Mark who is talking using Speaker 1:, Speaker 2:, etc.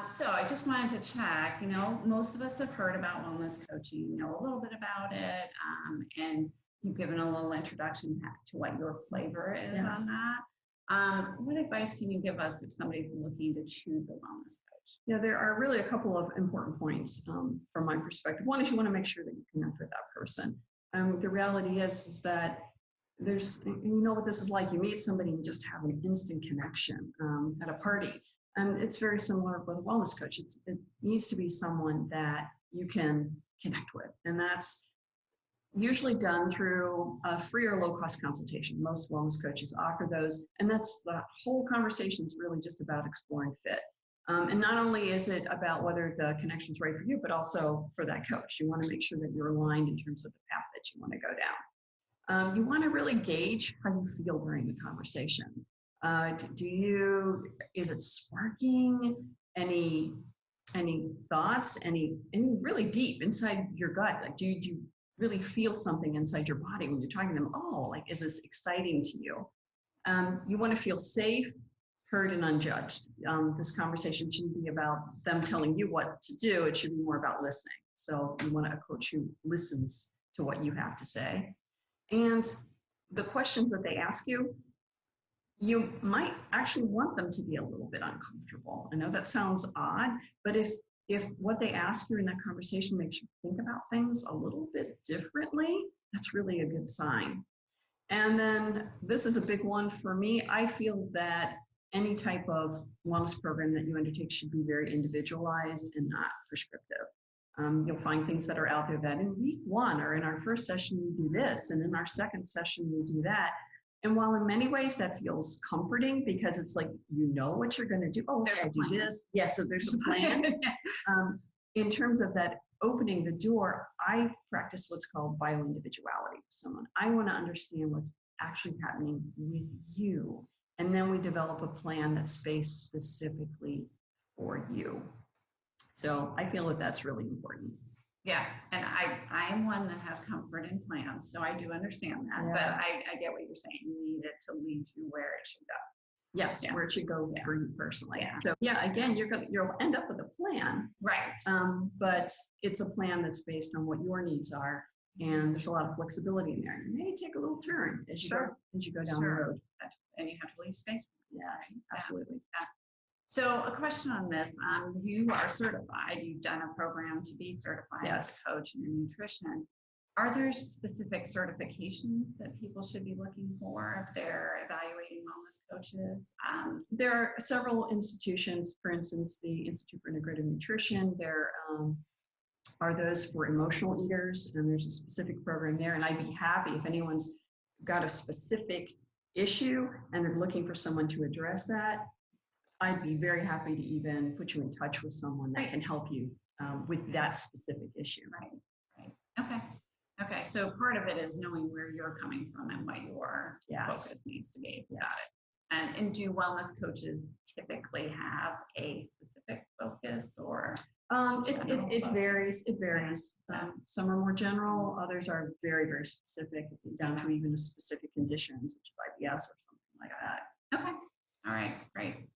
Speaker 1: So I just wanted to check, most of us have heard about wellness coaching, know a little bit about it, and you've given a little introduction to what your flavor is on
Speaker 2: Yes.
Speaker 1: that. What advice can you give us if somebody's looking to choose a wellness coach?
Speaker 2: Yeah, there are really a couple of important points from my perspective. One is you want to make sure that you connect with that person. The reality is that you know what this is like. You meet somebody and just have an instant connection at a party. And it's very similar with a wellness coach. It needs to be someone that you can connect with. And that's usually done through a free or low cost consultation. Most wellness coaches offer those. And that's the whole conversation is really just about exploring fit. And not only is it about whether the connection's right for you, but also for that coach. You want to make sure that you're aligned in terms of the path that you want to go down. You want to really gauge how you feel during the conversation. Is it sparking any thoughts, any really deep inside your gut? Like, do you really feel something inside your body when you're talking to them? Oh, like, is this exciting to you? You want to feel safe, heard, and unjudged. This conversation shouldn't be about them telling you what to do. It should be more about listening. So you want a coach who listens to what you have to say. And the questions that they ask you, you might actually want them to be a little bit uncomfortable. I know that sounds odd, but if what they ask you in that conversation makes you think about things a little bit differently, that's really a good sign. And then this is a big one for me. I feel that any type of wellness program that you undertake should be very individualized and not prescriptive. You'll find things that are out there that in week one or in our first session, we do this, and in our second session, we do that. And while in many ways that feels comforting because it's like, you know what you're going to do. Oh, okay,
Speaker 1: There's a
Speaker 2: I do
Speaker 1: plan.
Speaker 2: this. Yeah, so there's a plan. In terms of that opening the door, I practice what's called bioindividuality with someone. I want to understand what's actually happening with you. And then we develop a plan that's based specifically for you. So I feel that that's really important.
Speaker 1: Yeah, and I am one that has comfort in plans, so I do understand that. But
Speaker 2: Yeah.
Speaker 1: I get what you're saying. You need it to lead you where it should go.
Speaker 2: Yes,
Speaker 1: Yeah.
Speaker 2: where it should go
Speaker 1: Yeah.
Speaker 2: for you personally.
Speaker 1: Yeah.
Speaker 2: So yeah, again, you'll end up with a plan,
Speaker 1: Right.
Speaker 2: but it's a plan that's based on what your needs are, and there's a lot of flexibility in there. You may take a little turn as you go down the road.
Speaker 1: And you have to leave space.
Speaker 2: Yes,
Speaker 1: Yeah.
Speaker 2: absolutely.
Speaker 1: Yeah. So a question on this, you are certified, you've done a program to be certified as
Speaker 2: Yes.
Speaker 1: a coach in nutrition. Are there specific certifications that people should be looking for if they're evaluating wellness coaches?
Speaker 2: There are several institutions, for instance, the Institute for Integrative Nutrition. There are those for emotional eaters, and there's a specific program there. And I'd be happy if anyone's got a specific issue and they're looking for someone to address that. I'd be very happy to even put you in touch with someone that can help you with that specific issue.
Speaker 1: Right. Okay. So part of it is knowing where you're coming from and what your
Speaker 2: Yes.
Speaker 1: focus needs to be. Got
Speaker 2: Yes.
Speaker 1: it. And do wellness coaches typically have a specific focus or?
Speaker 2: It varies. It varies.
Speaker 1: Yeah.
Speaker 2: Some are more general. Others are very, very specific, down to even a specific condition, such as IBS or something like that.
Speaker 1: Okay. All right. Great.